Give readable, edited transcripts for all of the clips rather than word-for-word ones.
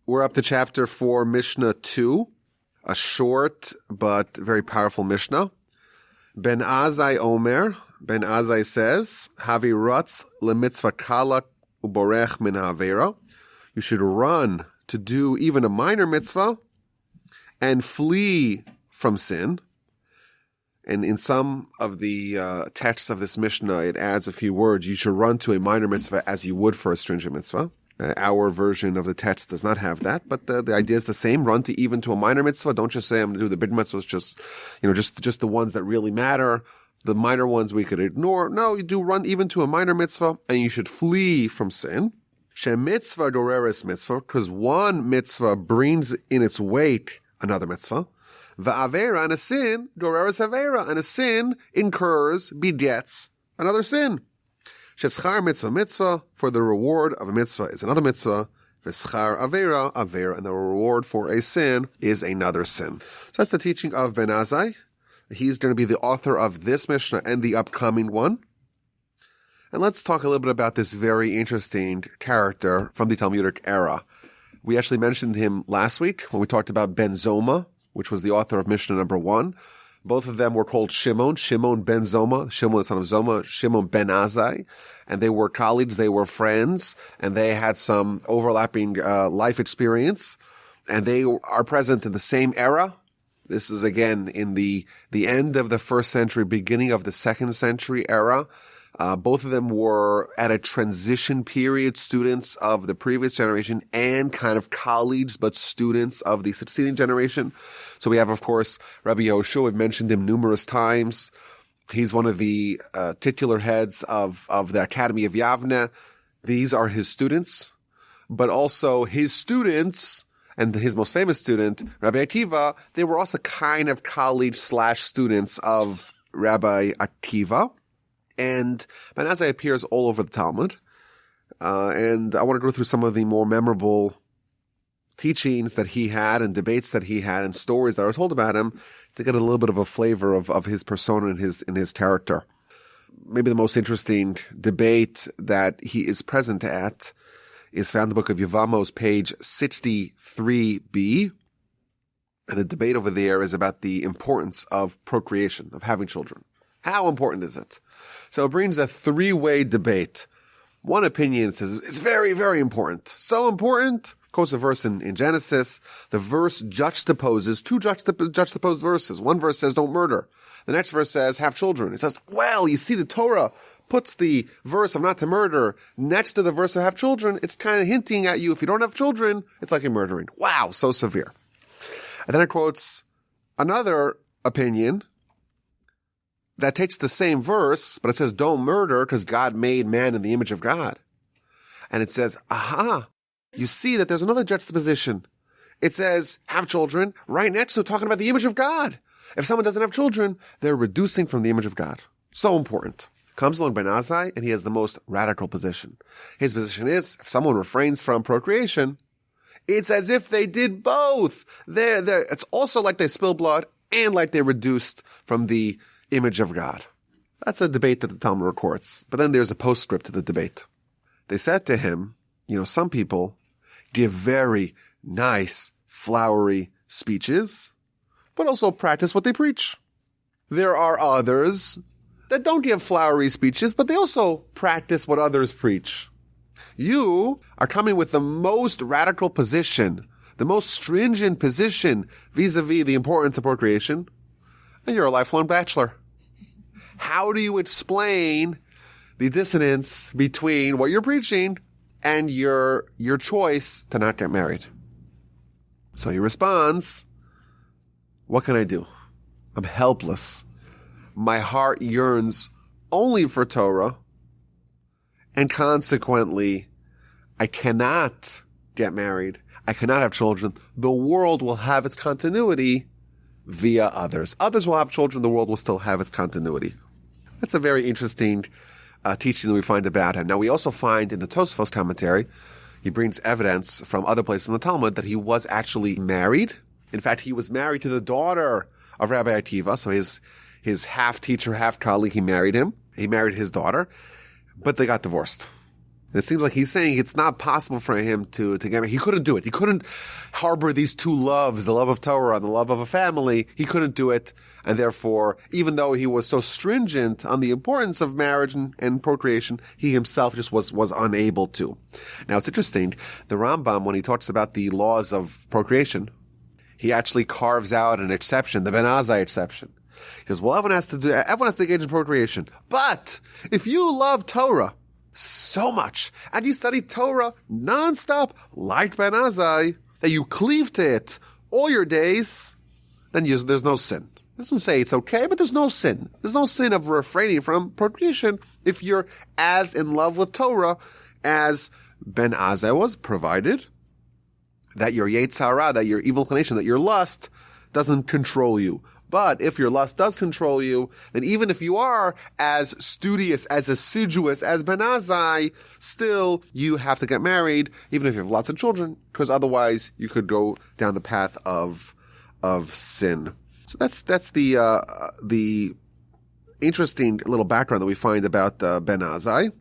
We're up to chapter 4, Mishnah 2, a short but very powerful Mishnah. Ben Azai Omer, Ben Azai says, Havi Ratz leMitzvah kala uborech min ha'avera. You should run to do even a minor mitzvah and flee from sin. And in some of the texts of this Mishnah, it adds a few words. You should run to a minor mitzvah as you would for a stringent mitzvah. Our version of the text does not have that, but the idea is the same. Run to even to a minor mitzvah. Don't just say I'm going to do the big mitzvahs, just the ones that really matter. The minor ones we could ignore. No, you do run even to a minor mitzvah, and you should flee from sin. She mitzvah doreres mitzvah, because one mitzvah brings in its wake another mitzvah. Va'avera, and a sin, doreres avera, and a sin incurs, begets another sin. Sheschar mitzvah mitzvah, for the reward of a mitzvah is another mitzvah. V'schar avera, avera, and the reward for a sin is another sin. So that's the teaching of Ben Azai. He's going to be the author of this Mishnah and the upcoming one. And let's talk a little bit about this very interesting character from the Talmudic era. We actually mentioned him last week when we talked about Ben Zoma, which was the author of Mishnah number 1. Both of them were called Shimon ben Zoma, Shimon the son of Zoma, Shimon ben Azai, and they were colleagues, they were friends, and they had some overlapping life experience, and they are present in the same era. This is again in the end of the 1st century, beginning of the 2nd century era. Both of them were at a transition period, students of the previous generation and kind of colleagues, but students of the succeeding generation. So we have, of course, Rabbi Yehoshua. We've mentioned him numerous times. He's one of the titular heads of the Academy of Yavne. These are his students, but also his students and his most famous student, Rabbi Akiva, they were also kind of colleagues/students of Rabbi Akiva. And Ben Azai appears all over the Talmud. And I want to go through some of the more memorable teachings that he had and debates that he had and stories that are told about him to get a little bit of a flavor of his persona and his character. Maybe the most interesting debate that he is present at is found in the book of Yevamos, page 63b. And the debate over there is about the importance of procreation, of having children. How important is it? So it brings a 3-way debate. One opinion says it's very, very important. So important, quotes a verse in Genesis. The verse juxtaposes two juxtaposed verses. One verse says don't murder. The next verse says have children. It says, well, you see the Torah puts the verse of not to murder next to the verse of have children. It's kind of hinting at you, if you don't have children, it's like you're murdering. Wow, so severe. And then it quotes another opinion that takes the same verse, but it says don't murder because God made man in the image of God. And it says, aha, you see that there's another juxtaposition. It says have children right next to it, talking about the image of God. If someone doesn't have children, they're reducing from the image of God. So important. Comes along Ben Azai, and he has the most radical position. His position is, if someone refrains from procreation, it's as if they did both. It's also like they spilled blood and like they reduced from the image of God. That's a debate that the Talmud records. But then there's a postscript to the debate. They said to him, some people give very nice, flowery speeches, but also practice what they preach. There are others that don't give flowery speeches, but they also practice what others preach. You are coming with the most radical position, the most stringent position vis-a-vis the importance of procreation, and you're a lifelong bachelor. How do you explain the dissonance between what you're preaching and your choice to not get married? So he responds, what can I do? I'm helpless. My heart yearns only for Torah, and consequently, I cannot get married. I cannot have children. The world will have its continuity via others. Others will have children. The world will still have its continuity. That's a very interesting teaching that we find about him. Now, we also find in the Tosfos commentary, he brings evidence from other places in the Talmud that he was actually married. In fact, he was married to the daughter of Rabbi Akiva. So his half teacher, half colleague, he married him. He married his daughter, but they got divorced. And it seems like he's saying it's not possible for him to get married. He couldn't do it. He couldn't harbor these two loves, the love of Torah and the love of a family. He couldn't do it. And therefore, even though he was so stringent on the importance of marriage and procreation, he himself just was unable to. Now, it's interesting. The Rambam, when he talks about the laws of procreation, he actually carves out an exception, the Ben Azai exception. He says, well, everyone has to engage in procreation. But if you love Torah so much, and you study Torah nonstop, like Ben Azai, that you cleave to it all your days, then there's no sin. It doesn't say it's okay, but there's no sin. There's no sin of refraining from procreation if you're as in love with Torah as Ben Azai was, provided that your Yetzer Hara, that your evil inclination, that your lust doesn't control you. But if your lust does control you, then even if you are as studious, as assiduous as Ben Azai, still you have to get married, even if you have lots of children, because otherwise you could go down the path of sin. So that's the interesting little background that we find about Ben Azai,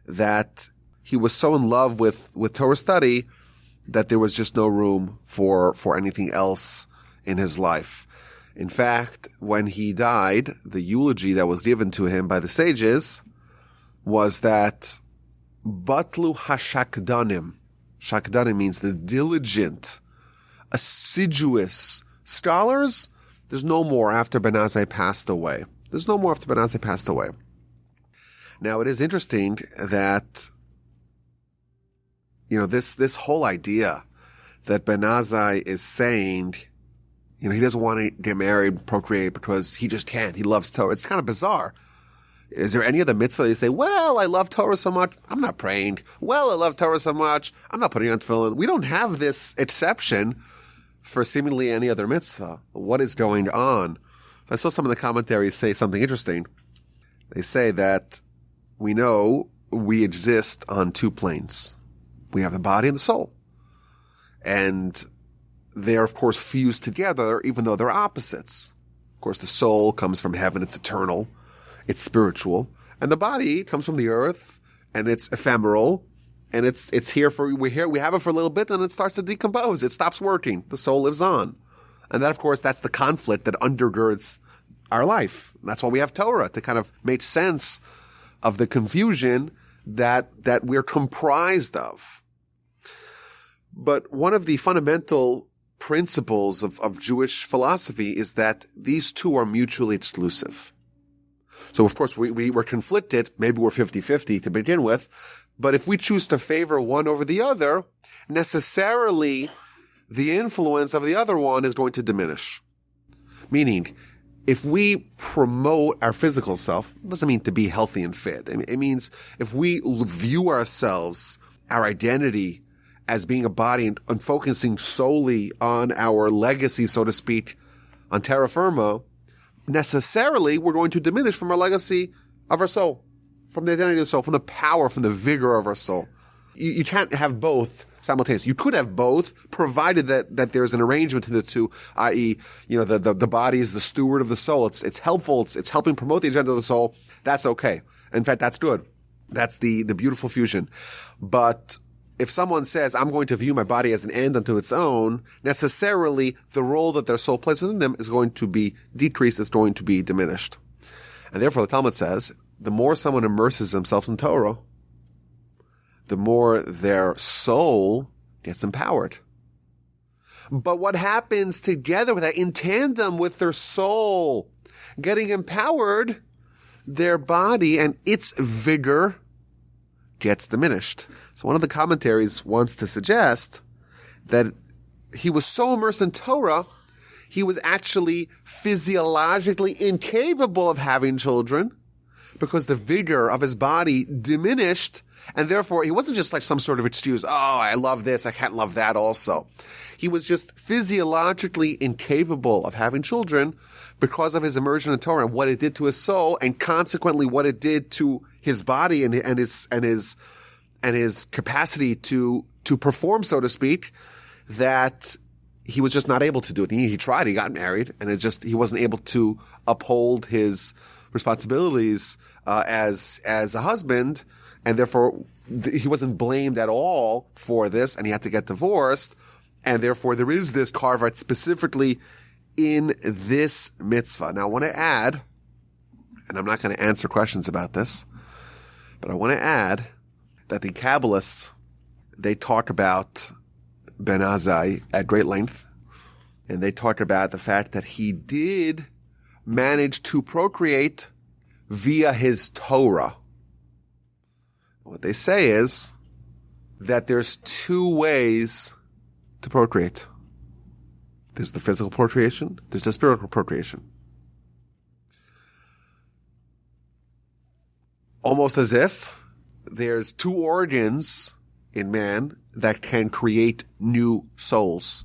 that he was so in love with Torah study that there was just no room for anything else in his life. In fact, when he died, the eulogy that was given to him by the sages was that Batlu Hashakdanim. Shakdanim means the diligent, assiduous scholars. There's no more after Ben Azai passed away. There's no more after Ben Azai passed away. Now, it is interesting that, this whole idea that Ben Azai is saying, he doesn't want to get married, procreate, because he just can't. He loves Torah. It's kind of bizarre. Is there any other mitzvah you say, well, I love Torah so much, I'm not praying. Well, I love Torah so much, I'm not putting on tefillin. We don't have this exception for seemingly any other mitzvah. What is going on? I saw some of the commentaries say something interesting. They say that we know we exist on two planes. We have the body and the soul. And they're, of course, fused together, even though they're opposites. Of course, the soul comes from heaven. It's eternal. It's spiritual. And the body comes from the earth, and it's ephemeral, and it's here we have it for a little bit, and it starts to decompose. It stops working. The soul lives on. And that, of course, that's the conflict that undergirds our life. That's why we have Torah, to kind of make sense of the confusion that we're comprised of. But one of the fundamental principles of Jewish philosophy is that these two are mutually exclusive. So, of course, we're conflicted. Maybe we're 50-50 to begin with. But if we choose to favor one over the other, necessarily the influence of the other one is going to diminish. Meaning, if we promote our physical self, it doesn't mean to be healthy and fit. It means if we view ourselves, our identity, as being a body and focusing solely on our legacy, so to speak, on terra firma, necessarily we're going to diminish from our legacy of our soul, from the identity of the soul, from the power, from the vigor of our soul. You can't have both simultaneously. You could have both, provided that there's an arrangement to the two, i.e., the body is the steward of the soul. It's helpful. It's helping promote the agenda of the soul. That's okay. In fact, that's good. That's the beautiful fusion. But if someone says, I'm going to view my body as an end unto its own, necessarily the role that their soul plays within them is going to be decreased, it's going to be diminished. And therefore, the Talmud says, the more someone immerses themselves in Torah, the more their soul gets empowered. But what happens together with that, in tandem with their soul getting empowered, their body and its vigor gets diminished. So one of the commentaries wants to suggest that he was so immersed in Torah, he was actually physiologically incapable of having children because the vigor of his body diminished, and therefore he wasn't just like some sort of excuse, oh, I love this, I can't love that also. He was just physiologically incapable of having children because of his immersion in Torah and what it did to his soul, and consequently what it did to his body and his capacity to perform, so to speak, that he was just not able to do it. He tried, he got married, and he wasn't able to uphold his responsibilities as a husband, and therefore he wasn't blamed at all for this, and he had to get divorced, and therefore there is this carve-out specifically in this mitzvah. Now I want to add, and I'm not going to answer questions about this, but I want to add that the Kabbalists, they talk about Ben Azai at great length, and they talk about the fact that he did manage to procreate via his Torah. What they say is that there's two ways to procreate. There's the physical procreation, there's the spiritual procreation. Almost as if there's two organs in man that can create new souls.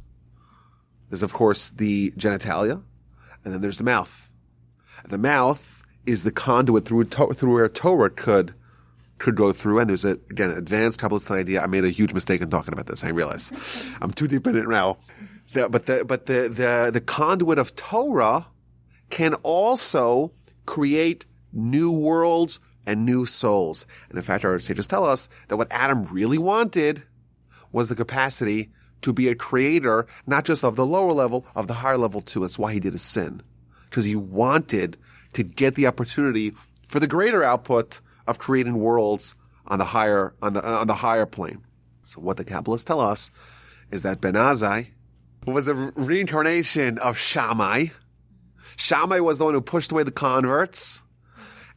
There's, of course, the genitalia, and then there's the mouth. The mouth is the conduit through where Torah could go through, and there's again, advanced Kabbalist idea. I made a huge mistake in talking about this. I realize I'm too deep in it now. But the conduit of Torah can also create new worlds and new souls. And in fact, our sages tell us that what Adam really wanted was the capacity to be a creator, not just of the lower level, of the higher level too. That's why he did a sin. Because he wanted to get the opportunity for the greater output of creating worlds on the higher plane. So what the Kabbalists tell us is that Ben Azai was a reincarnation of Shammai. Shammai was the one who pushed away the converts,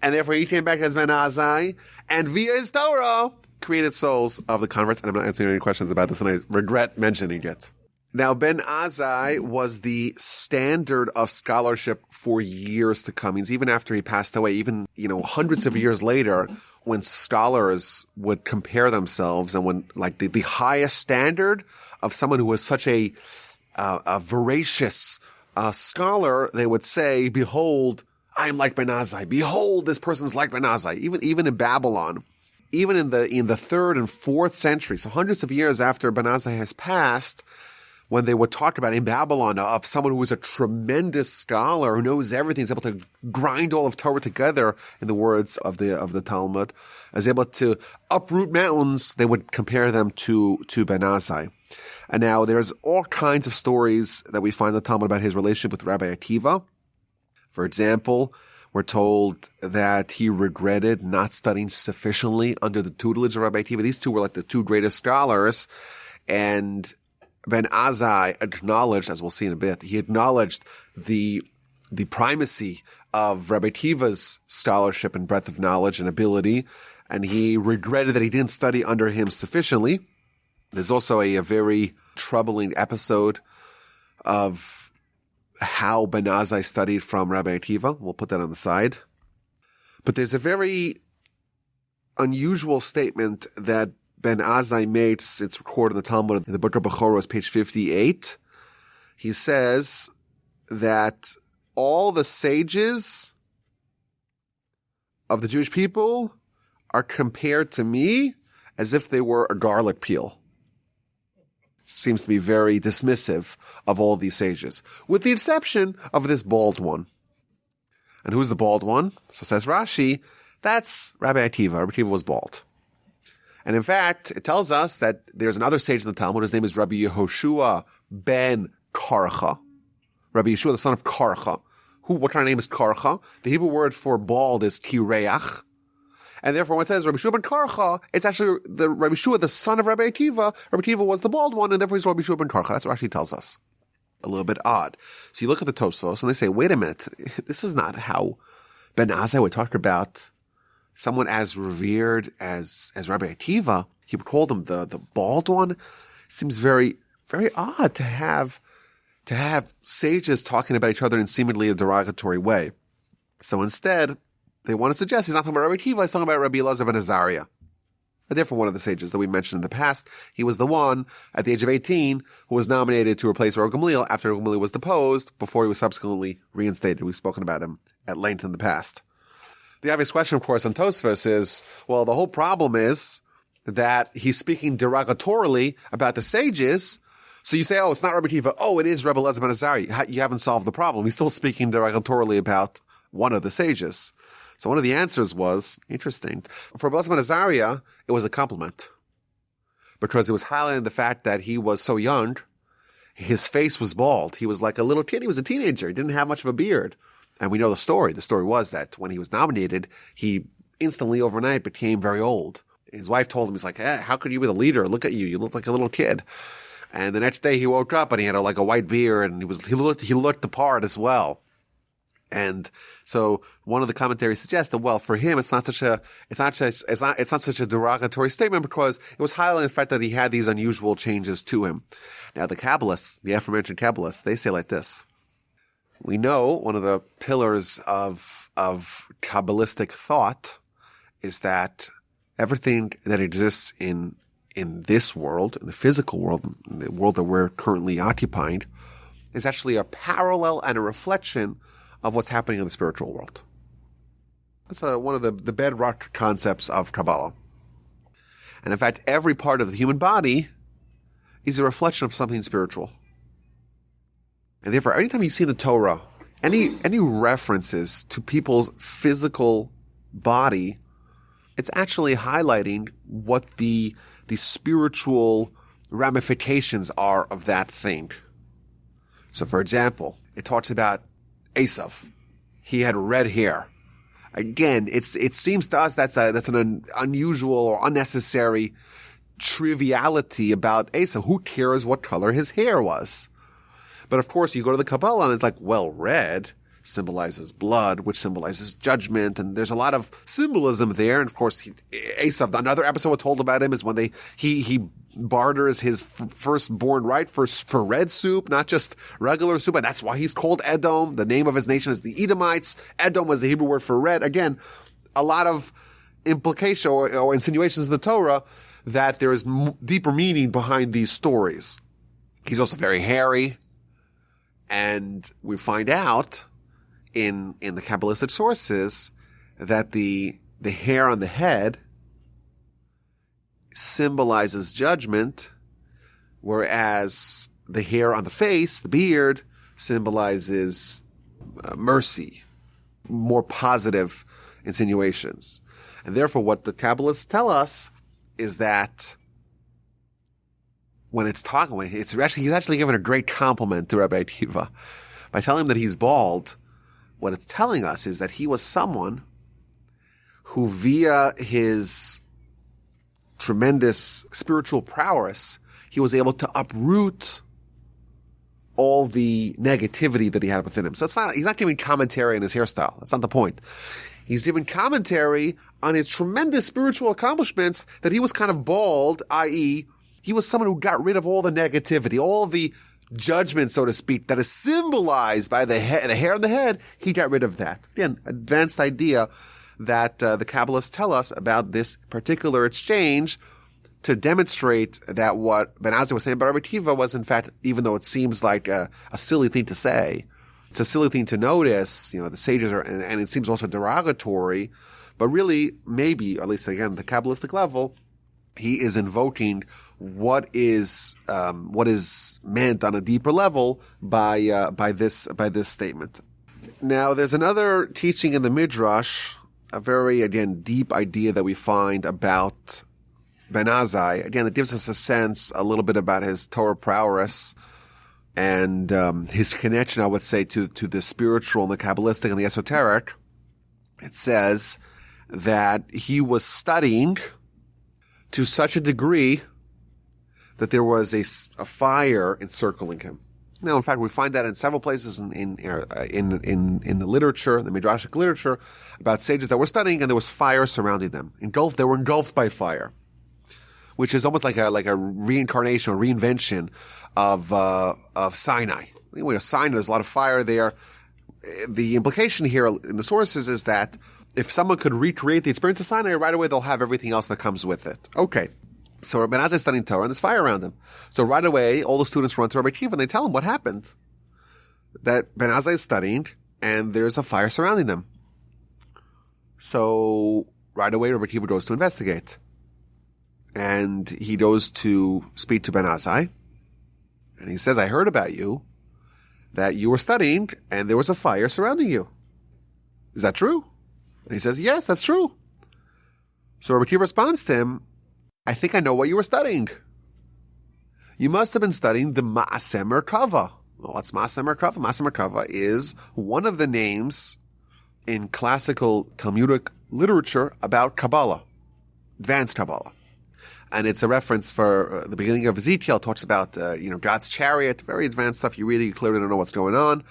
and therefore he came back as Ben Azai, and via his Torah created souls of the converts. And I'm not answering any questions about this, and I regret mentioning it. Now, Ben Azai was the standard of scholarship for years to come. Means even after he passed away, even, hundreds of years later, when scholars would compare themselves, and when, like, the highest standard of someone who was such a voracious scholar, they would say, behold, I am like Ben Azai. Behold, this person's like Ben Azai. Even in Babylon, even in the 3rd and 4th century, so hundreds of years after Ben Azai has passed, when they would talk about in Babylon of someone who was a tremendous scholar who knows everything, is able to grind all of Torah together, in the words of the Talmud, is able to uproot mountains, they would compare them to Ben Azai. And now there's all kinds of stories that we find in the Talmud about his relationship with Rabbi Akiva. For example, we're told that he regretted not studying sufficiently under the tutelage of Rabbi Akiva. These two were like the two greatest scholars, and Ben Azai acknowledged, as we'll see in a bit, he acknowledged the primacy of Rabbi Akiva's scholarship and breadth of knowledge and ability, and he regretted that he didn't study under him sufficiently. There's also a very troubling episode of how Ben Azai studied from Rabbi Akiva. We'll put that on the side. But there's a very unusual statement that Ben Azai made. It's recorded in the Talmud in the book of Bechoros, page 58. He says that all the sages of the Jewish people are compared to me as if they were a garlic peel. Seems to be very dismissive of all these sages, with the exception of this bald one. And who's the bald one? So says Rashi, that's Rabbi Akiva. Rabbi Akiva was bald. And in fact, it tells us that there's another sage in the Talmud. His name is Rabbi Yehoshua ben Karcha. Rabbi Yeshua, the son of Karcha. What kind of name is Karcha? The Hebrew word for bald is kireach. And therefore, when it says Rabbi Yeshua ben Karcha, it's actually the Rabbi Yeshua, the son of Rabbi Akiva. Rabbi Akiva was the bald one, and therefore he's Rabbi Yeshua ben Karcha. That's what Rashi tells us. A little bit odd. So you look at the Tosfos, and they say, wait a minute, this is not how Ben Azai would talk about someone as revered as Rabbi Akiva. He would call them the bald one. It seems very, very odd to have sages talking about each other in seemingly a derogatory way. So instead, they want to suggest he's not talking about Rabbi Akiva, he's talking about Rabbi Elazar ben Azariah, a different one of the sages that we mentioned in the past. He was the one at the age of 18 who was nominated to replace Rav Gamliel after Rav Gamliel was deposed, before he was subsequently reinstated. We've spoken about him at length in the past. The obvious question, of course, on Tosfos is, well, the whole problem is that he's speaking derogatorily about the sages. So you say, oh, it's not Rabbi Akiva. Oh, it is Rabbi Elazar ben Azariah. You haven't solved the problem. He's still speaking derogatorily about one of the sages. So one of the answers was, interesting, for Rabbi ben Azariah, it was a compliment. Because it was highlighting the fact that he was so young, his face was bald. He was like a little kid. He was a teenager. He didn't have much of a beard. And we know the story. The story was that when he was nominated, he instantly overnight became very old. His wife told him, he's like, how could you be the leader? Look at you. You look like a little kid. And the next day he woke up and he had like a white beard and he looked the part as well. And so one of the commentaries suggests that, well, for him, it's not such a derogatory statement because it was highlighting the fact that he had these unusual changes to him. Now, the Kabbalists, the aforementioned Kabbalists, they say like this. We know one of the pillars of Kabbalistic thought is that everything that exists in this world, in the physical world, in the world that we're currently occupying, is actually a parallel and a reflection of what's happening in the spiritual world. That's one of the bedrock concepts of Kabbalah. And in fact, every part of the human body is a reflection of something spiritual. And therefore, anytime you see in the Torah any references to people's physical body, it's actually highlighting what the spiritual ramifications are of that thing. So, for example, it talks about Esav. He had red hair. Again, it seems to us that's an unusual or unnecessary triviality about Esav. Who cares what color his hair was? But of course, you go to the Kabbalah and it's like, well, red symbolizes blood, which symbolizes judgment, and there's a lot of symbolism there. And of course, Esav, another episode told about him is when he barters his firstborn right for red soup, not just regular soup, and that's why he's called Edom. The name of his nation is the Edomites. Edom was the Hebrew word for red. Again, a lot of implication or insinuations in the Torah that there is deeper meaning behind these stories. He's also very hairy, and we find out in the Kabbalistic sources that the hair on the head symbolizes judgment, whereas the hair on the face, the beard, symbolizes mercy, more positive insinuations. And therefore, what the Kabbalists tell us is that he's actually given a great compliment to Rabbi Akiva by telling him that he's bald. What it's telling us is that he was someone who, via his tremendous spiritual prowess, he was able to uproot all the negativity that he had within him. So he's not giving commentary on his hairstyle. That's not the point. He's giving commentary on his tremendous spiritual accomplishments, that he was kind of bald, i.e., he was someone who got rid of all the negativity, all the judgment, so to speak, that is symbolized by the hair on the head. He got rid of that. Again, advanced idea that the Kabbalists tell us about this particular exchange to demonstrate that what Ben Azai was saying about Rabbi Akiva was, in fact, even though it seems like a silly thing to say, it's a silly thing to notice, the sages are, and it seems also derogatory, but really, maybe, at least again, at the Kabbalistic level, he is invoking what is meant on a deeper level by this statement. Now, there's another teaching in the Midrash, a very, again, deep idea that we find about Ben Azai. Again, it gives us a sense, a little bit about his Torah prowess and his connection, I would say, to the spiritual and the Kabbalistic and the esoteric. It says that he was studying to such a degree that there was a fire encircling him. Now, in fact, we find that in several places in the literature, the Midrashic literature, about sages that were studying, and there was fire surrounding them. They were engulfed by fire, which is almost like a reincarnation or reinvention of Sinai. Anyway, Sinai, there's a lot of fire there. The implication here in the sources is that if someone could recreate the experience of Sinai, right away they'll have everything else that comes with it. Okay. So Ben Azai is studying Torah and there's fire around him. So right away, all the students run to Rabbi Akiva and they tell him what happened. That Ben Azai is studying and there's a fire surrounding them. So right away, Rabbi Akiva goes to investigate. And he goes to speak to Ben Azai. And he says, I heard about you, that you were studying and there was a fire surrounding you. Is that true? And he says, yes, that's true. So Rabbi Akiva responds to him, I think I know what you were studying. You must have been studying the Ma'aseh Merkava. Well, what's Ma'aseh Merkava? Ma'aseh Merkava is one of the names in classical Talmudic literature about Kabbalah, advanced Kabbalah. And it's a reference for the beginning of Ezekiel. It talks about, God's chariot, very advanced stuff. You read it, you clearly don't know what's going on.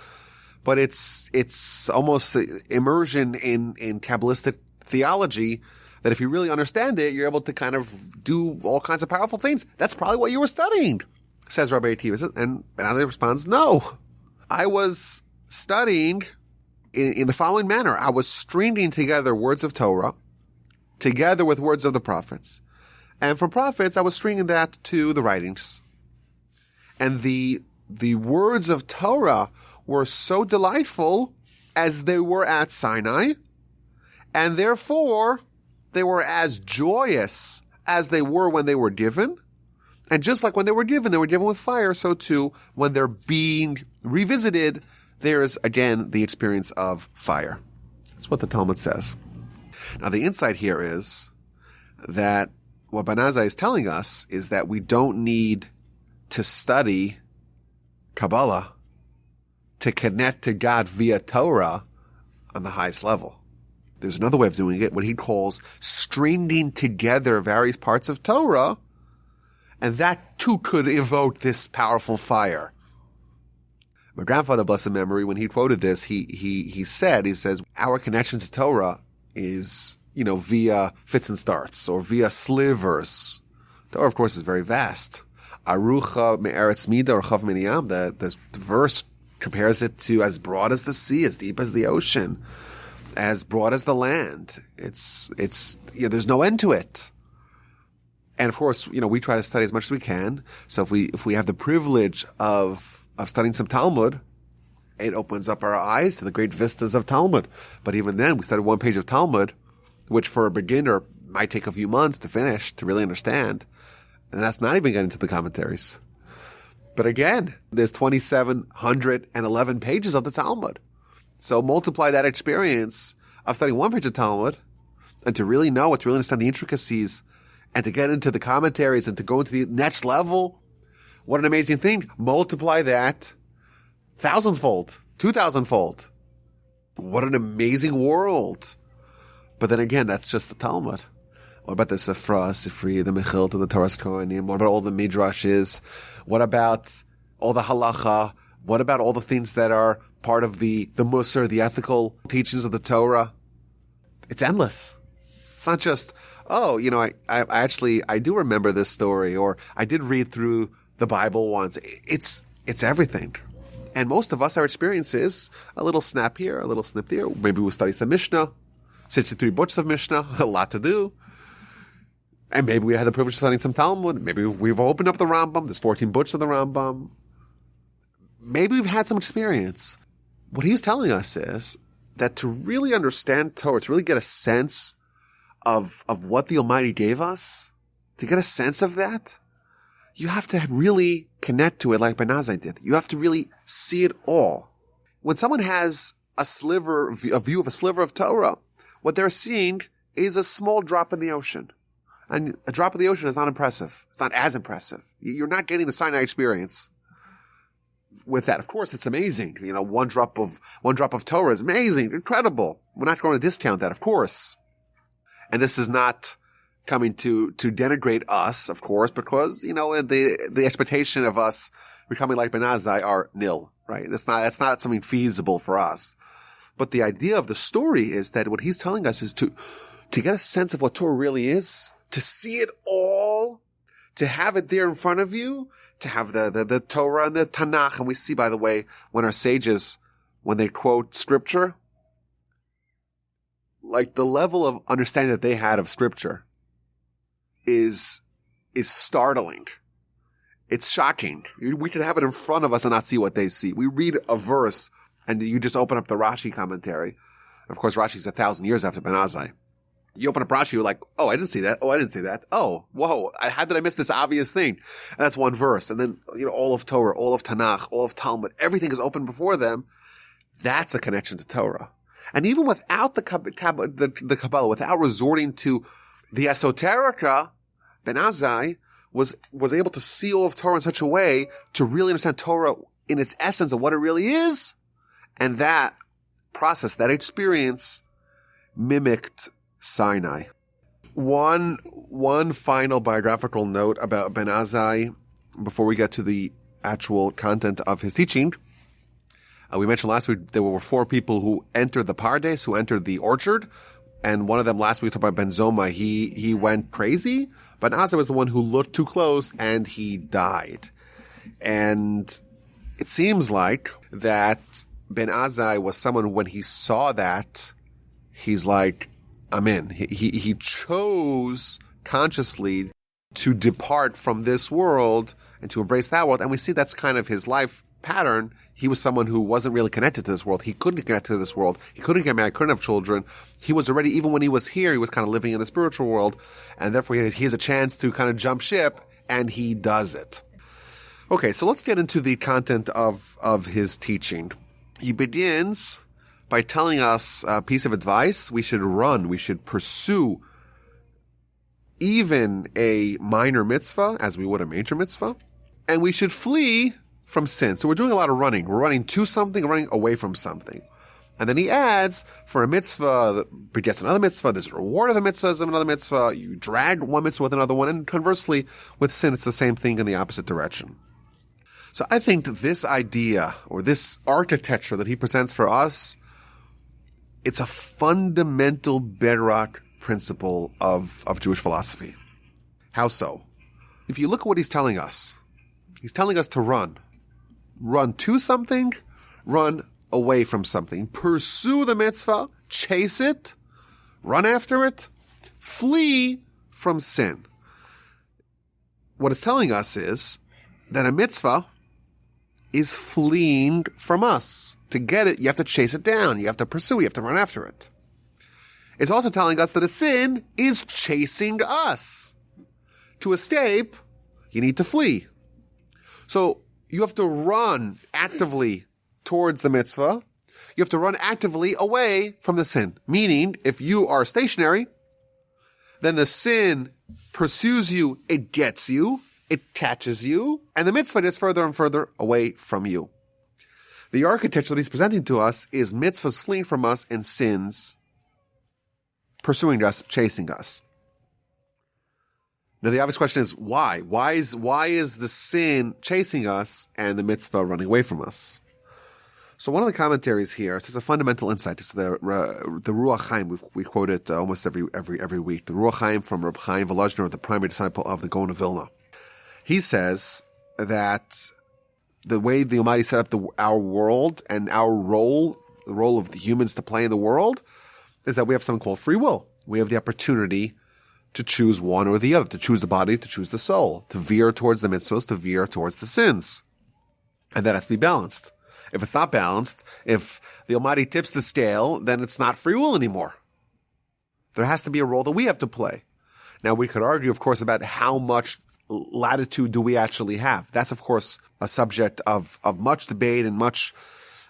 But it's almost immersion in Kabbalistic theology that if you really understand it, you're able to kind of do all kinds of powerful things. That's probably what you were studying, says Rabbi Akiva. And Benazai responds, no, I was studying in the following manner. I was stringing together words of Torah together with words of the prophets. And from prophets, I was stringing that to the writings. And the words of Torah were so delightful as they were at Sinai, and therefore they were as joyous as they were when they were given. And just like when they were given with fire, so too, when they're being revisited, there is again the experience of fire. That's what the Talmud says. Now the insight here is that what Benazai is telling us is that we don't need to study Kabbalah to connect to God via Torah on the highest level. There's another way of doing it, what he calls stringing together various parts of Torah, and that too could evoke this powerful fire. My grandfather, blessed memory, when he quoted this, he says, our connection to Torah is, via fits and starts or via slivers. Torah, of course, is very vast. Arucha me'eretz mida or chav miniyam. The verse compares it to as broad as the sea, as deep as the ocean, as broad as the land. It's there's no end to it. And of course, we try to study as much as we can. So if we have the privilege of studying some Talmud, it opens up our eyes to the great vistas of Talmud. But even then, we study one page of Talmud, which for a beginner might take a few months to finish, to really understand. And that's not even getting to the commentaries. But again, there's 2,711 pages of the Talmud. So multiply that experience of studying one page of Talmud and to really know, to really understand the intricacies and to get into the commentaries and to go into the next level. What an amazing thing. Multiply that 1,000-fold, 2,000-fold. What an amazing world. But then again, that's just the Talmud. What about the Sifri, the Mechilta, the Toras Kohanim? What about all the Midrashes? What about all the Halacha? What about all the things that are part of the Musar, the ethical teachings of the Torah? It's endless. It's not just, I do remember this story, or I did read through the Bible once. It's everything. And most of us, our experience is a little snap here, a little snip there. Maybe we'll study some Mishnah, 63 books of Mishnah, a lot to do. And maybe we had the privilege of studying some Talmud. Maybe we've opened up the Rambam. There's 14 books of the Rambam. Maybe we've had some experience. What he's telling us is that to really understand Torah, to really get a sense of what the Almighty gave us, to get a sense of that, you have to really connect to it like Benazai did. You have to really see it all. When someone has a view of a sliver of Torah, what they're seeing is a small drop in the ocean. And a drop in the ocean is not impressive. It's not as impressive. You're not getting the Sinai experience with that. Of course, it's amazing. One drop of Torah is amazing, incredible. We're not going to discount that, of course. And this is not coming to denigrate us, of course, because, the expectation of us becoming like Benazai are nil, right? That's not something feasible for us. But the idea of the story is that what he's telling us is to get a sense of what Torah really is, to see it all, to have it there in front of you, to have the Torah and the Tanakh. And we see, by the way, when our sages, when they quote scripture, like the level of understanding that they had of scripture is startling. It's shocking. We could have it in front of us and not see what they see. We read a verse and you just open up the Rashi commentary. Of course, Rashi's 1,000 years after Benazai. You open up Rashi, you're like, oh, I didn't see that. Oh, I didn't see that. Oh, whoa. How did I miss this obvious thing? And that's one verse. And then, all of Torah, all of Tanakh, all of Talmud, everything is open before them. That's a connection to Torah. And even without the Kabbalah, without resorting to the esoterica, Ben Azai was able to see all of Torah in such a way to really understand Torah in its essence of what it really is. And that process, that experience, mimicked Sinai. One final biographical note about Ben Azai before we get to the actual content of his teaching. We mentioned last week there were 4 people who entered the Pardes, who entered the orchard. And one of them last week, we talked about Ben Zoma, he went crazy. But Ben Azai was the one who looked too close and he died. And it seems like that Ben Azai was someone, when he saw that, he's like, I'm in. He chose consciously to depart from this world and to embrace that world. And we see that's kind of his life pattern. He was someone who wasn't really connected to this world. He couldn't connect to this world. He couldn't get married, couldn't have children. He was already, even when he was here, he was kind of living in the spiritual world. And therefore he has a chance to kind of jump ship, and he does it. Okay, so let's get into the content of his teaching. He begins by telling us a piece of advice. We should run. We should pursue even a minor mitzvah as we would a major mitzvah. And we should flee from sin. So we're doing a lot of running. We're running to something, running away from something. And then he adds, for a mitzvah that begets another mitzvah, there's a reward of the mitzvah of another mitzvah. You drag one mitzvah with another one. And conversely, with sin, it's the same thing in the opposite direction. So I think this idea, or this architecture that he presents for us, it's a fundamental bedrock principle of Jewish philosophy. How so? If you look at what he's telling us to run. Run to something, run away from something. Pursue the mitzvah, chase it, run after it, flee from sin. What it's telling us is that a mitzvah is fleeing from us. To get it, you have to chase it down. You have to pursue it. You have to run after it. It's also telling us that a sin is chasing us. To escape, you need to flee. So you have to run actively towards the mitzvah. You have to run actively away from the sin. Meaning, if you are stationary, then the sin pursues you, it gets you, it catches you, and the mitzvah gets further and further away from you. The architecture that he's presenting to us is mitzvahs fleeing from us and sins pursuing us, chasing us. Now the obvious question is why? Why is the sin chasing us and the mitzvah running away from us? So one of the commentaries here says a fundamental insight. It's the Ruach Chaim. We quote it almost every week. The Ruach Chaim from Reb Chaim Volozhiner, the primary disciple of the Gaon of Vilna. He says that the way the Almighty set up our world and our role, the role of the humans to play in the world, is that we have something called free will. We have the opportunity to choose one or the other, to choose the body, to choose the soul, to veer towards the mitzvahs, to veer towards the sins. And that has to be balanced. If it's not balanced, if the Almighty tips the scale, then it's not free will anymore. There has to be a role that we have to play. Now, we could argue, of course, about how much latitude do we actually have. That's, of course, a subject of much debate and much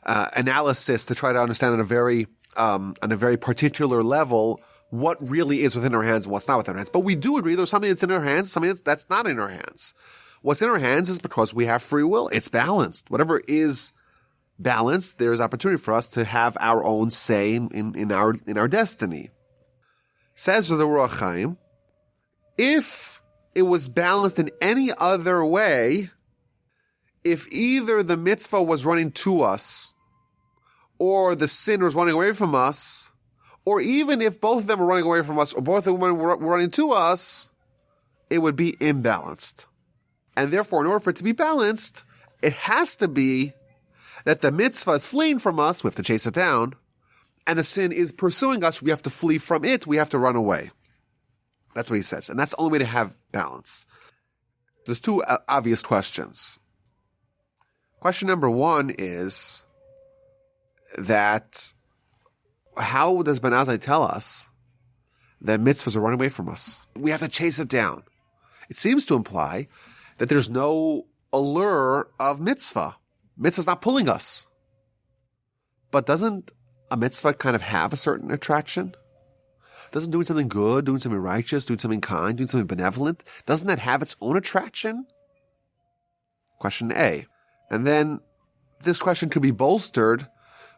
analysis to try to understand on a very particular level what really is within our hands and what's not within our hands. But we do agree there's something that's in our hands, something that's not in our hands. What's in our hands is because we have free will. It's balanced. Whatever is balanced, there's opportunity for us to have our own say in our destiny. Says the Ruach Chaim, if it was balanced in any other way, if either the mitzvah was running to us or the sin was running away from us, or even if both of them were running away from us or both of them were running to us, it would be imbalanced. And therefore, in order for it to be balanced, it has to be that the mitzvah is fleeing from us, we have to chase it down, and the sin is pursuing us, we have to flee from it, we have to run away. That's what he says. And that's the only way to have balance. There's two obvious questions. Question number one is that how does Ben Azai tell us that mitzvahs are running away from us? We have to chase it down. It seems to imply that there's no allure of mitzvah. Mitzvah's not pulling us. But doesn't a mitzvah kind of have a certain attraction? Doesn't doing something good, doing something righteous, doing something kind, doing something benevolent, doesn't that have its own attraction? Question A. And then this question could be bolstered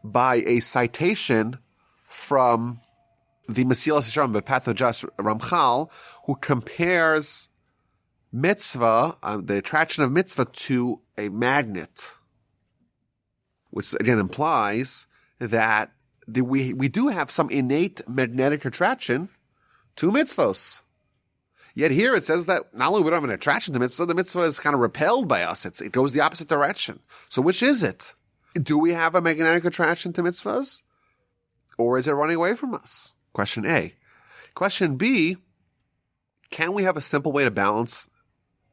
by a citation from the Mesilas Yesharim, the Pathojust Ramchal, who compares mitzvah, the attraction of mitzvah, to a magnet, which again implies that we do have some innate magnetic attraction to mitzvos. Yet here it says that not only we don't have an attraction to mitzvah, the mitzvah is kind of repelled by us. It goes the opposite direction. So which is it? Do we have a magnetic attraction to mitzvahs? Or is it running away from us? Question A. Question B, can we have a simple way to balance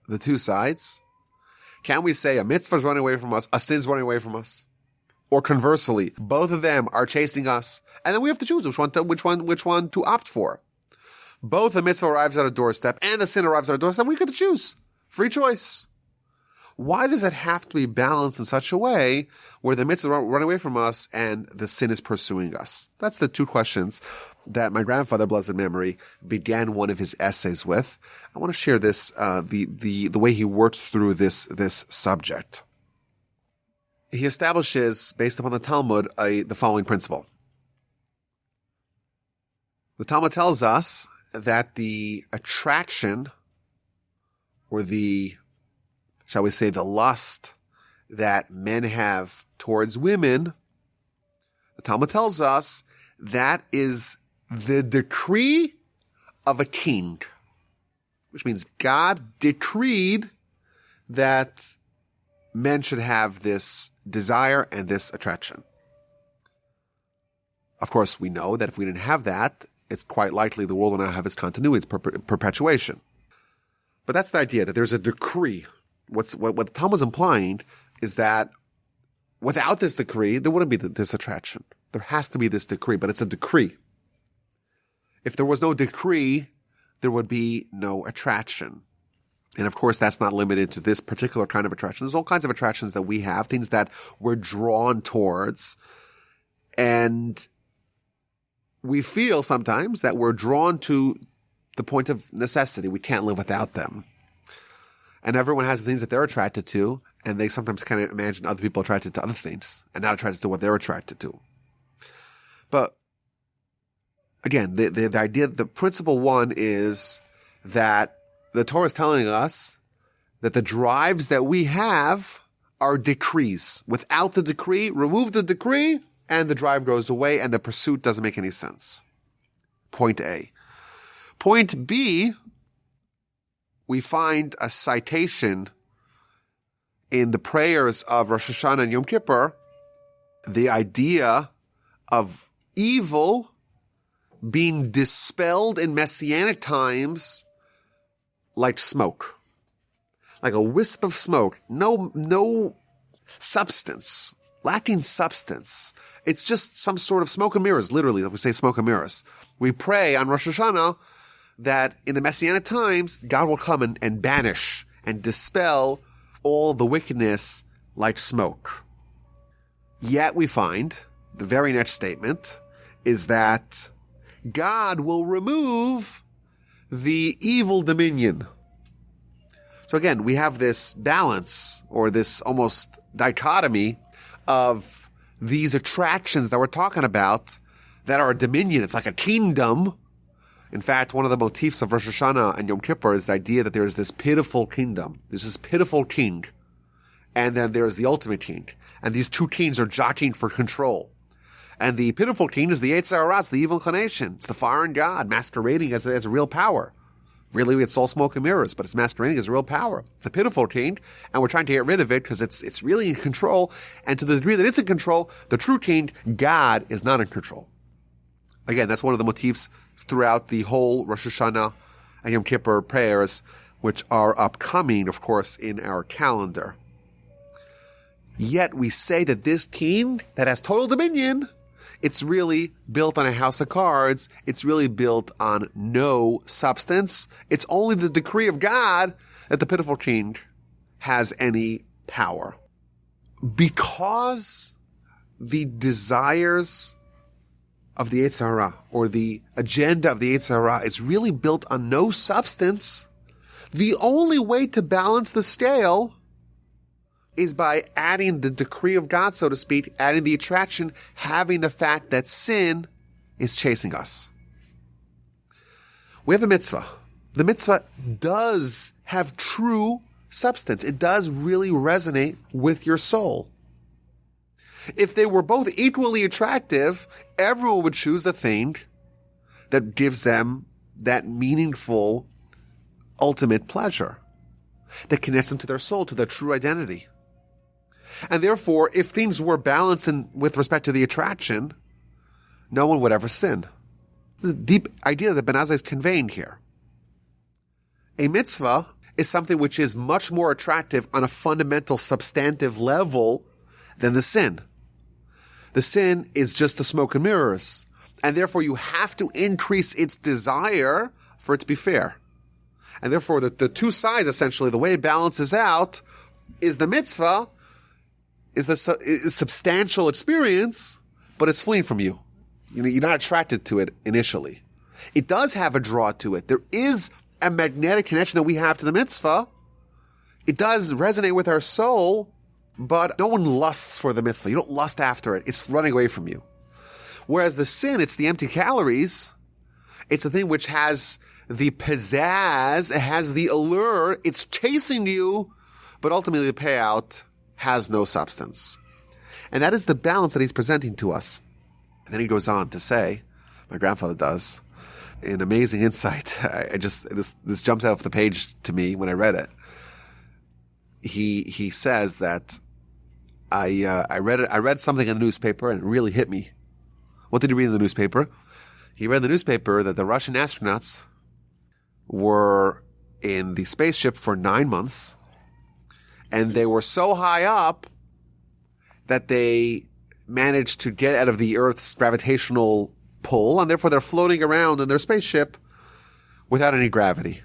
the two sides? Can we say a mitzvah is running away from us, a sin is running away from us? Or conversely, both of them are chasing us, and then we have to choose which one to opt for. Both the mitzvah arrives at a doorstep and the sin arrives at a doorstep. We get to choose. Free choice. Why does it have to be balanced in such a way where the mitzvah run away from us and the sin is pursuing us? That's the two questions that my grandfather, blessed memory, began one of his essays with. I want to share this, the way he works through this subject. He establishes, based upon the Talmud, the following principle. The Talmud tells us that the attraction, or the, shall we say, the lust that men have towards women, the Talmud tells us that is the decree of a king, which means God decreed that men should have this desire and this attraction. Of course, we know that if we didn't have that, it's quite likely the world will not have its continuity, its perpetuation. But that's the idea, that there's a decree. What the Talmud is implying is that without this decree, there wouldn't be this attraction. There has to be this decree, but it's a decree. If there was no decree, there would be no attraction. And of course, that's not limited to this particular kind of attraction. There's all kinds of attractions that we have, things that we're drawn towards. And we feel sometimes that we're drawn to the point of necessity. We can't live without them. And everyone has the things that they're attracted to, and they sometimes kind of imagine other people attracted to other things and not attracted to what they're attracted to. But again, the idea, the principle one is that the Torah is telling us that the drives that we have are decrees. Without the decree, remove the decree, and the drive goes away, and the pursuit doesn't make any sense. Point A. Point B, we find a citation in the prayers of Rosh Hashanah and Yom Kippur, the idea of evil being dispelled in Messianic times like smoke. Like a wisp of smoke. No substance. Lacking substance. It's just some sort of smoke and mirrors, literally, like we say smoke and mirrors. We pray on Rosh Hashanah that in the Messianic times, God will come and banish and dispel all the wickedness like smoke. Yet we find, the very next statement, is that God will remove the evil dominion. So again, we have this balance, or this almost dichotomy of these attractions that we're talking about that are a dominion. It's like a kingdom. In fact, one of the motifs of Rosh Hashanah and Yom Kippur is the idea that there's this pitiful kingdom. There's this pitiful king. And then there's the ultimate king. And these two kings are jockeying for control. And the pitiful king is the Yetzer Hara, it's the evil inclination. It's the foreign god masquerading as a real power. Really, it's all smoke and mirrors, but it's masquerading as real power. It's a pitiful king, and we're trying to get rid of it because it's really in control. And to the degree that it's in control, the true king, God, is not in control. Again, that's one of the motifs throughout the whole Rosh Hashanah and Yom Kippur prayers, which are upcoming, of course, in our calendar. Yet we say that this king that has total dominion, it's really built on a house of cards. It's really built on no substance. It's only the decree of God that the pitiful king has any power. Because the desires of the Yetzer Hara, or the agenda of the Yetzer Hara, is really built on no substance, the only way to balance the scale is by adding the decree of God, so to speak, adding the attraction, having the fact that sin is chasing us. We have a mitzvah. The mitzvah does have true substance. It does really resonate with your soul. If they were both equally attractive, everyone would choose the thing that gives them that meaningful, ultimate pleasure, that connects them to their soul, to their true identity. And therefore, if things were balanced with respect to the attraction, no one would ever sin. The deep idea that Ben Azai is conveying here. A mitzvah is something which is much more attractive on a fundamental, substantive level than the sin. The sin is just the smoke and mirrors, and therefore you have to increase its desire for it to be fair. And therefore the two sides, essentially, the way it balances out is the mitzvah is the substantial experience, but it's fleeing from you. You're not attracted to it initially. It does have a draw to it. There is a magnetic connection that we have to the mitzvah. It does resonate with our soul, but no one lusts for the mitzvah. You don't lust after it. It's running away from you. Whereas the sin, it's the empty calories. It's a thing which has the pizzazz, it has the allure, it's chasing you, but ultimately the payout has no substance. And that is the balance that he's presenting to us. And then he goes on to say, my grandfather does, an amazing insight. This jumped off the page to me when I read it. He says that I read something in the newspaper and it really hit me. What did he read in the newspaper? He read in the newspaper that the Russian astronauts were in the spaceship for 9 months, and they were so high up that they managed to get out of the Earth's gravitational pull, and therefore they're floating around in their spaceship without any gravity.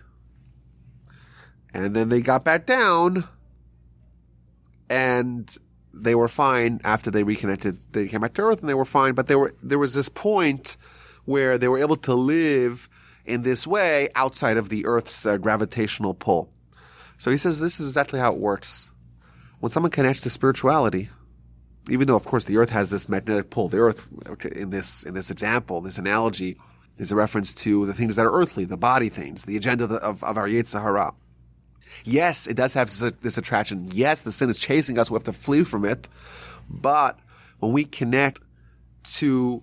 And then they got back down, and they were fine after they reconnected. They came back to Earth, and they were fine, but there was this point where they were able to live in this way outside of the Earth's gravitational pull. So he says this is exactly how it works. When someone connects to spirituality, even though, of course, the Earth has this magnetic pull, the Earth, in this example, this analogy, is a reference to the things that are earthly, the body things, the agenda of our Yetzer Hara. Yes, it does have this attraction. Yes, the sin is chasing us. We have to flee from it. But when we connect to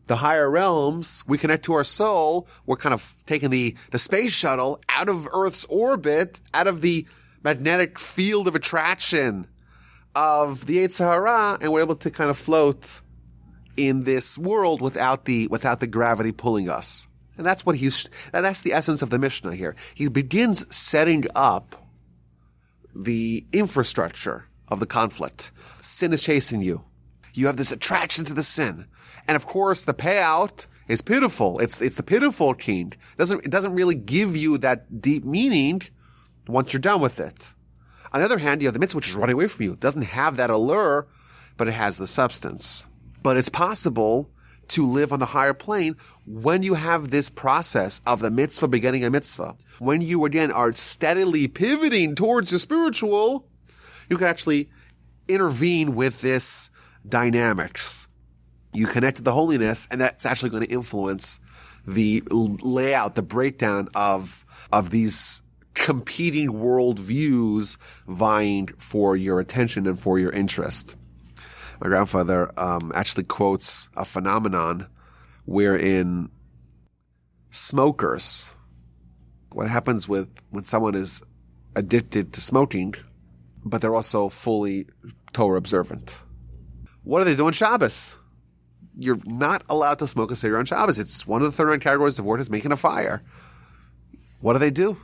the higher realms, we connect to our soul, we're kind of taking the space shuttle out of Earth's orbit, out of the magnetic field of attraction of the Yetzer Hara, and we're able to kind of float in this world without the gravity pulling us. And that's that's the essence of the Mishnah here. He begins setting up the infrastructure of the conflict. Sin is chasing you. You have this attraction to the sin. And of course, the payout is pitiful. It's the pitiful king. It doesn't really give you that deep meaning once you're done with it. On the other hand, you have the mitzvah, which is running away from you. It doesn't have that allure, but it has the substance. But it's possible to live on the higher plane when you have this process of the mitzvah begetting a mitzvah. When you, again, are steadily pivoting towards the spiritual, you can actually intervene with this dynamics. You connect to the holiness, and that's actually going to influence the layout, the breakdown of these competing worldviews vying for your attention and for your interest. My grandfather actually quotes a phenomenon wherein smokers, what happens when someone is addicted to smoking, but they're also fully Torah observant. What do they do on Shabbos? You're not allowed to smoke a cigarette on Shabbos. It's one of the 39 categories of work is making a fire. What do?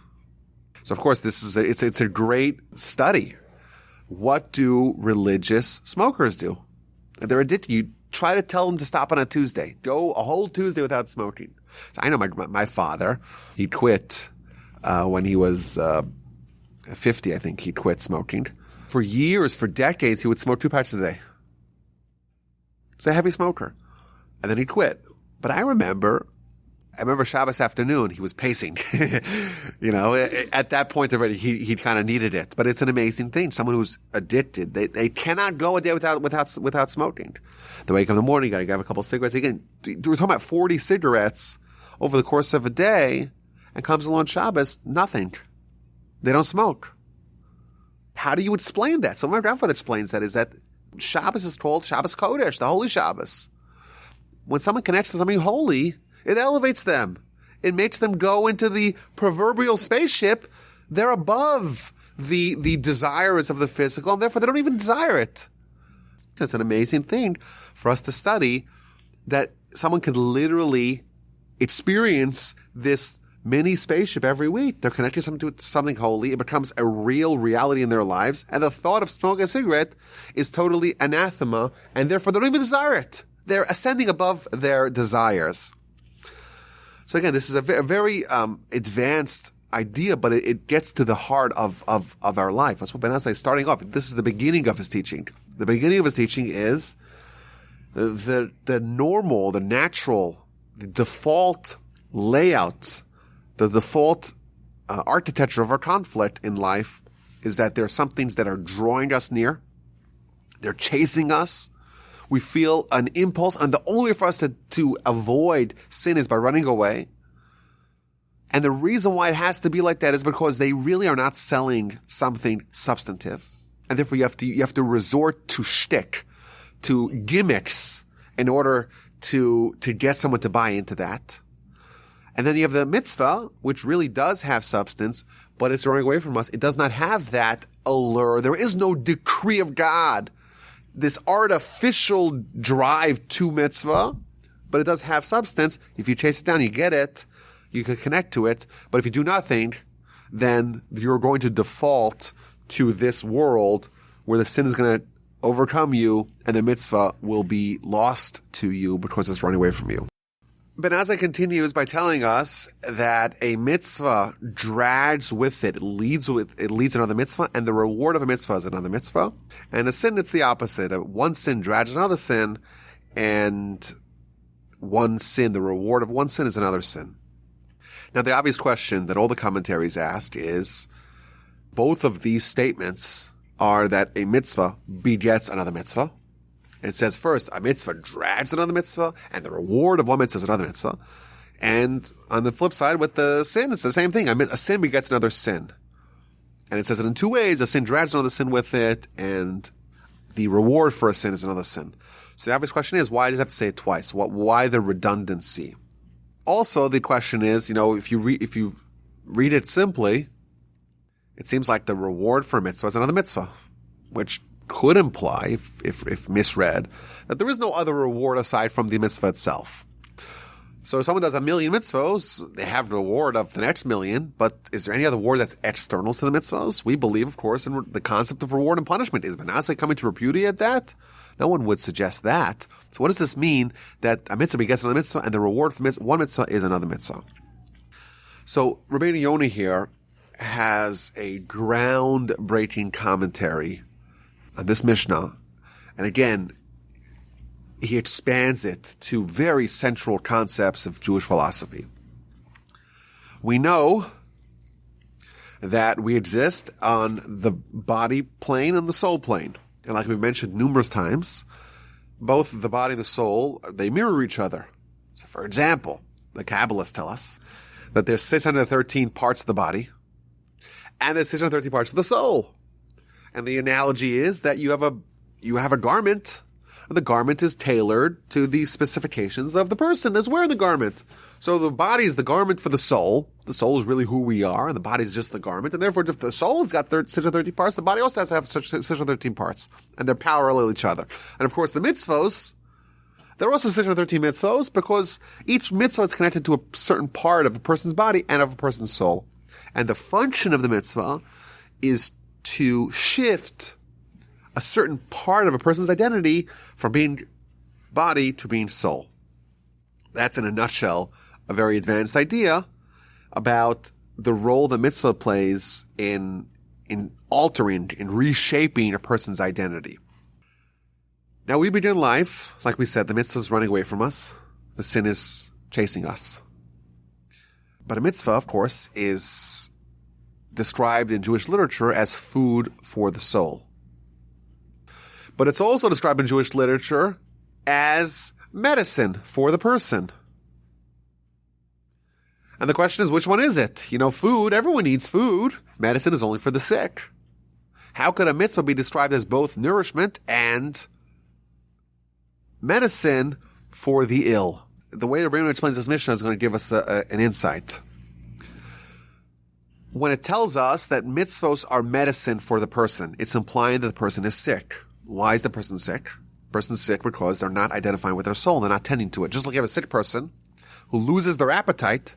So of course it's a great study. What do religious smokers do? They're addicted. You try to tell them to stop on a Tuesday. Go a whole Tuesday without smoking. So I know my father, he quit when he was 50, I think. He quit smoking. For years, for decades, he would smoke 2 packs a day. He's a heavy smoker. and then he'd quit. But I remember Shabbos afternoon, he was pacing. At that point already, he kind of needed it. But it's an amazing thing. Someone who's addicted, they cannot go a day without smoking. They wake up in the morning, got to have a couple of cigarettes. Again, we're talking about 40 cigarettes over the course of a day, and comes along Shabbos, nothing. They don't smoke. How do you explain that? So my grandfather explains that is that Shabbos is called Shabbos Kodesh, the Holy Shabbos. When someone connects to something holy, it elevates them. It makes them go into the proverbial spaceship. They're above the desires of the physical, and therefore they don't even desire it. It's an amazing thing for us to study that someone can literally experience this mini spaceship every week. They're connecting something to something holy. It becomes a real reality in their lives. And the thought of smoking a cigarette is totally anathema, and therefore they don't even desire it. They're ascending above their desires. So again, this is a very advanced idea, but it gets to the heart of our life. That's what Ben Azai is starting off. This is the beginning of his teaching. The beginning of his teaching is the normal, the natural, the default layout, the default architecture of our conflict in life is that there are some things that are drawing us near. They're chasing us. We feel an impulse, and the only way for us to avoid sin is by running away. And the reason why it has to be like that is because they really are not selling something substantive. And therefore you have to resort to shtick, to gimmicks in order to get someone to buy into that. And then you have the mitzvah, which really does have substance, but it's running away from us. It does not have that allure. There is no decree of God, this artificial drive to mitzvah, but it does have substance. If you chase it down, you get it. You can connect to it. But if you do nothing, then you're going to default to this world where the sin is going to overcome you and the mitzvah will be lost to you because it's running away from you. Ben Azai continues by telling us that a mitzvah drags with it, leads another mitzvah, and the reward of a mitzvah is another mitzvah. And a sin, it's the opposite. One sin drags another sin, and one sin, the reward of one sin is another sin. Now, the obvious question that all the commentaries ask is, both of these statements are that a mitzvah begets another mitzvah. It says first, a mitzvah drags another mitzvah, and the reward of one mitzvah is another mitzvah. And on the flip side, with the sin, it's the same thing. A sin begets another sin. And it says it in two ways. A sin drags another sin with it, and the reward for a sin is another sin. So the obvious question is, why does it have to say it twice? Why the redundancy? Also, the question is, if you read it simply, it seems like the reward for a mitzvah is another mitzvah, which could imply, if misread, that there is no other reward aside from the mitzvah itself. So if someone does 1,000,000 mitzvos, they have the reward of the next 1,000,000, but is there any other reward that's external to the mitzvos? We believe, of course, in the concept of reward and punishment. Is Ben Azai coming to repudiate that? No one would suggest that. So what does this mean that a mitzvah begets another mitzvah and the reward for one mitzvah is another mitzvah? So Rabbeinu Yoni here has a groundbreaking commentary on this Mishnah. And again, he expands it to very central concepts of Jewish philosophy. We know that we exist on the body plane and the soul plane. And like we've mentioned numerous times, both the body and the soul, they mirror each other. So for example, the Kabbalists tell us that there's 613 parts of the body and there's 613 parts of the soul. And the analogy is that you have a garment. The garment is tailored to the specifications of the person that's wearing the garment. So the body is the garment for the soul. The soul is really who we are, and the body is just the garment. And therefore, if the soul has got 613 parts, the body also has to have 613 parts. And they're parallel each other. And of course, the mitzvos, there are also 613 mitzvos because each mitzvah is connected to a certain part of a person's body and of a person's soul. And the function of the mitzvah is to shift a certain part of a person's identity from being body to being soul. That's in a nutshell a very advanced idea about the role the mitzvah plays in altering, in reshaping a person's identity. Now we begin life, like we said, the mitzvah is running away from us. The sin is chasing us. But a mitzvah, of course, is described in Jewish literature as food for the soul. But it's also described in Jewish literature as medicine for the person. And the question is, which one is it? Food, everyone needs food. Medicine is only for the sick. How could a mitzvah be described as both nourishment and medicine for the ill? The way Rabbeinu explains this Mishnah is going to give us an insight. When it tells us that mitzvos are medicine for the person, it's implying that the person is sick. Why is the person sick? The person's sick because they're not identifying with their soul. They're not tending to it. Just like you have a sick person who loses their appetite,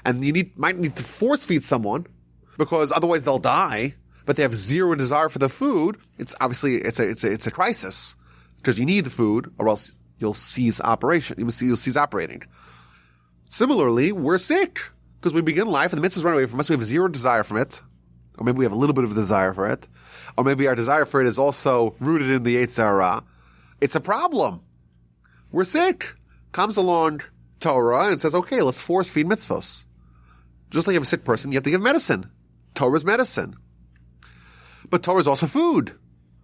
and you might need to force feed someone because otherwise they'll die, but they have zero desire for the food. It's obviously, it's a crisis because you need the food or else you'll cease operation. You'll cease operating. Similarly, we're sick because we begin life and the mitzvahs run away from us. We have zero desire from it. Or maybe we have a little bit of a desire for it. Or maybe our desire for it is also rooted in the Yetzer Hara. It's a problem. We're sick. Comes along Torah and says, okay, let's force feed mitzvos. Just like you have a sick person, you have to give medicine. Torah is medicine. But Torah is also food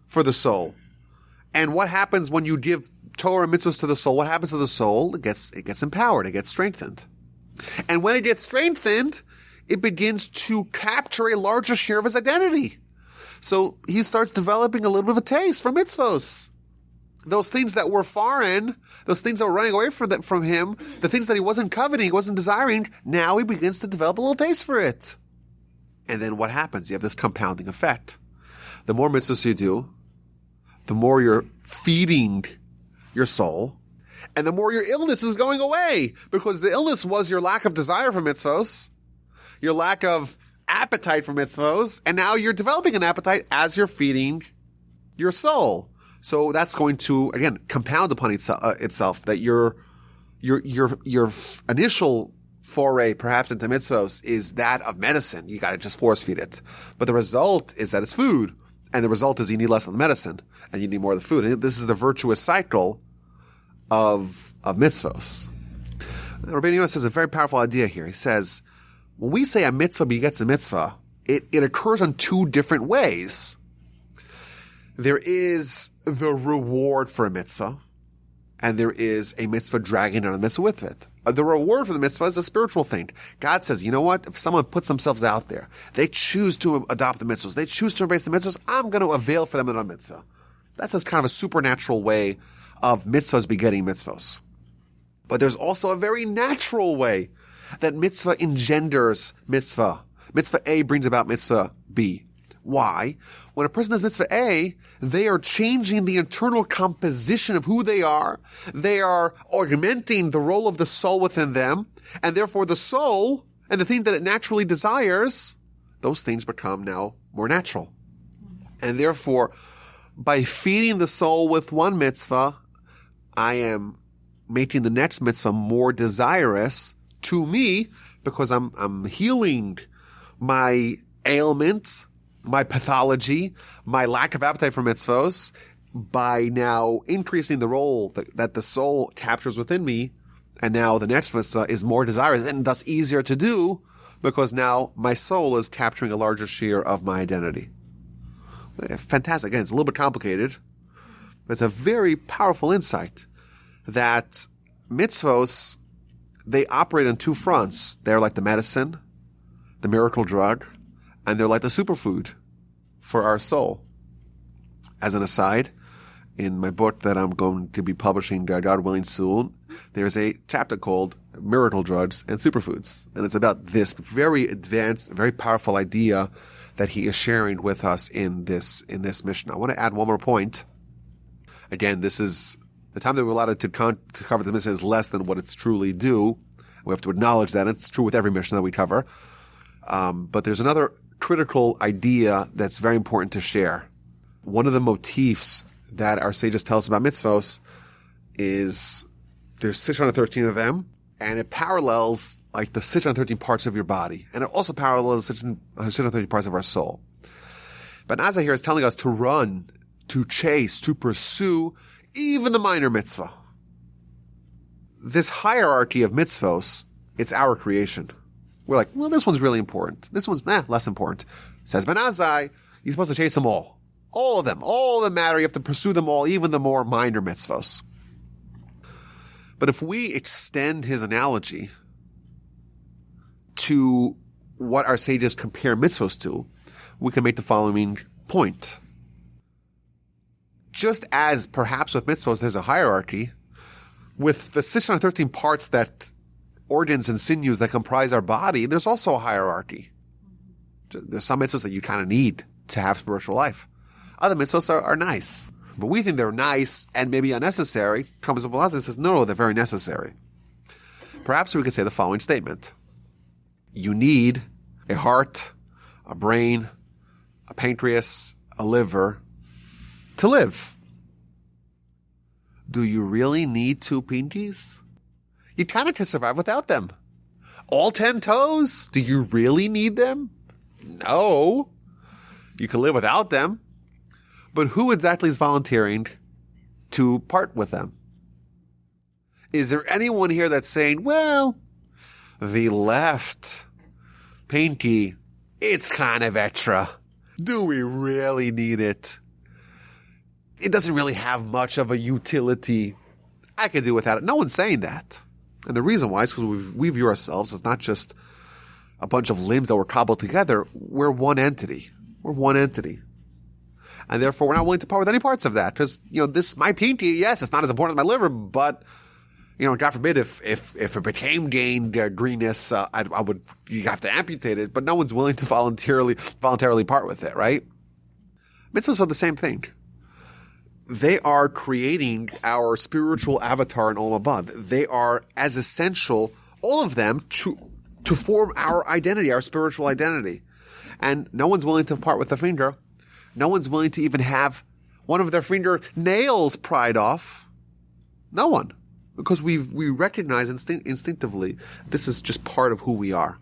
for the soul. And what happens when you give Torah and mitzvahs to the soul? What happens to the soul? It gets empowered. It gets strengthened. And when it gets strengthened, it begins to capture a larger share of his identity. So he starts developing a little bit of a taste for mitzvos. Those things that were foreign, those things that were running away from him, the things that he wasn't coveting, he wasn't desiring, now he begins to develop a little taste for it. And then what happens? You have this compounding effect. The more mitzvahs you do, the more you're feeding your soul, and the more your illness is going away. Because the illness was your lack of desire for mitzvos, your lack of appetite for mitzvos, and now you're developing an appetite as you're feeding your soul. So that's going to, again, compound upon itself that your initial foray, perhaps into mitzvos, is that of medicine. You got to just force feed it. But the result is that it's food. And the result is you need less of the medicine and you need more of the food. And this is the virtuous cycle of mitzvos. Rabbeinu Yonah says a very powerful idea here. He says, when we say a mitzvah begets a mitzvah, it occurs in two different ways. There is the reward for a mitzvah, and there is a mitzvah dragging on a mitzvah with it. The reward for the mitzvah is a spiritual thing. God says, you know what? If someone puts themselves out there, they choose to adopt the mitzvahs, they choose to embrace the mitzvahs, I'm going to avail for them in a mitzvah. That's just kind of a supernatural way of mitzvahs begetting mitzvahs. But there's also a very natural way that mitzvah engenders mitzvah. Mitzvah A brings about mitzvah B. Why? When a person does mitzvah A, they are changing the internal composition of who they are. They are augmenting the role of the soul within them. And therefore the soul and the thing that it naturally desires, those things become now more natural. And therefore, by feeding the soul with one mitzvah, I am making the next mitzvah more desirous to me because I'm healing my ailment, my pathology, my lack of appetite for mitzvos by now increasing the role that the soul captures within me. And now the next mitzvah is more desirous and thus easier to do because now my soul is capturing a larger share of my identity. Fantastic. Again, it's a little bit complicated, but it's a very powerful insight that mitzvos, they operate on two fronts. They're like the medicine, the miracle drug, and they're like the superfood for our soul. As an aside, in my book that I'm going to be publishing, God willing, soon, there's a chapter called Miracle Drugs and Superfoods. And it's about this very advanced, very powerful idea that he is sharing with us in this mission. I want to add one more point. Again, this is the time that we're allowed to cover the mission is less than what it's truly due. We have to acknowledge that. It's true with every mission that we cover. But there's another critical idea that's very important to share. One of the motifs that our sages tell us about mitzvos is there's 613 of them, and it parallels like the 613 parts of your body. And it also parallels 613 parts of our soul. But Nazar here is telling us to run, to chase, to pursue even the minor mitzvah. This hierarchy of mitzvos, it's our creation. We're like, well, this one's really important. This one's less important. Says Ben Azai, you're supposed to chase them all. All of them. All of them matter. You have to pursue them all, even the more minor mitzvos. But if we extend his analogy to what our sages compare mitzvos to, we can make the following point. Just as perhaps with mitzvos there's a hierarchy, with the 613 parts that organs and sinews that comprise our body, there's also a hierarchy. There's some mitzvos that you kind of need to have spiritual life. Other mitzvos are nice. But we think they're nice and maybe unnecessary. Comes up with and says, no, they're very necessary. Perhaps we could say the following statement. You need a heart, a brain, a pancreas, a liver to live. Do you really need 2 pinkies? You kind of can survive without them. All 10 toes? Do you really need them? No. You can live without them. But who exactly is volunteering to part with them? Is there anyone here that's saying, well, the left pinky, it's kind of extra. Do we really need it? It doesn't really have much of a utility. I could do without it. No one's saying that. And the reason why is because we view ourselves as not just a bunch of limbs that were cobbled together. We're one entity. We're one entity. And therefore, we're not willing to part with any parts of that. Because, this, my pinky, yes, it's not as important as my liver, but, God forbid if it became gained greenness, you have to amputate it, but no one's willing to voluntarily part with it, right? Mitzvahs are the same thing. They are creating our spiritual avatar in Olam Haba. They are as essential, all of them, to form our identity, our spiritual identity. And no one's willing to part with a finger. No one's willing to even have one of their finger nails pried off. No one. Because we recognize instinctively this is just part of who we are.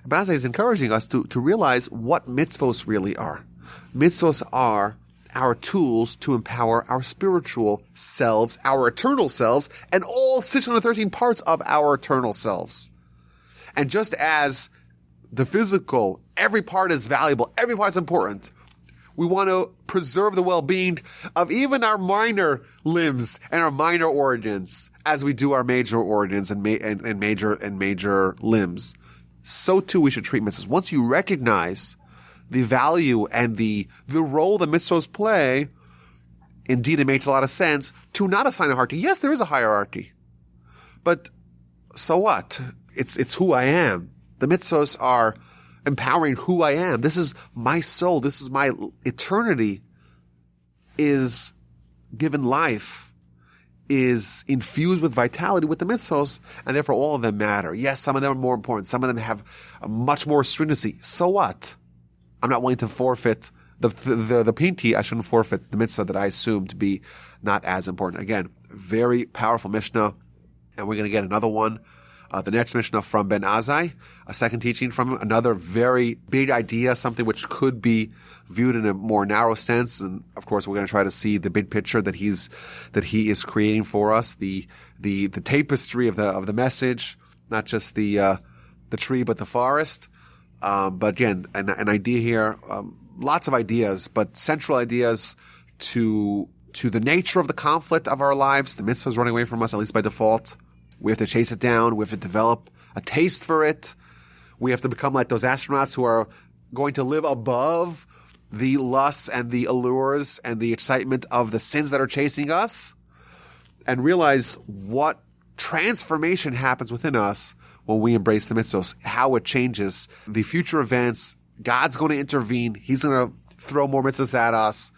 But as is encouraging us to realize what mitzvos really are. Mitzvos are our tools to empower our spiritual selves, our eternal selves, and all 613 parts of our eternal selves. And just as the physical, every part is valuable, every part is important, we want to preserve the well-being of even our minor limbs and our minor organs as we do our major organs and major limbs. So too we should treat mitzvahs. Once you recognize the value and the role the mitzvahs play, indeed it makes a lot of sense to not assign a hierarchy. Yes, there is a hierarchy. But so what? It's who I am. The mitzvahs are empowering who I am. This is my soul. This is my eternity is given life, is infused with vitality with the mitzvos, and therefore all of them matter. Yes, some of them are more important. Some of them have much more stringency. So what? I'm not willing to forfeit the pinky. I shouldn't forfeit the mitzvah that I assume to be not as important. Again, very powerful Mishnah, and we're going to get another one. The next Mishnah from Ben Azai, a second teaching from him, another very big idea, something which could be viewed in a more narrow sense. And of course, we're going to try to see the big picture that he is creating for us, the tapestry of the message, not just the tree, but the forest. But again, an idea here, lots of ideas, but central ideas to the nature of the conflict of our lives. The mitzvah is running away from us, at least by default. We have to chase it down. We have to develop a taste for it. We have to become like those astronauts who are going to live above the lusts and the allures and the excitement of the sins that are chasing us, and realize what transformation happens within us when we embrace the mitzvahs, how it changes the future events. God's going to intervene. He's going to throw more mitzvahs at us.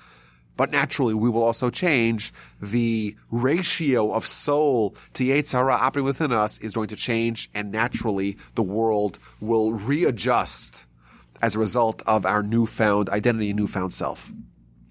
But naturally, we will also change. The ratio of soul to Yetzer Hara operating within us is going to change, and naturally, the world will readjust as a result of our newfound identity and newfound self.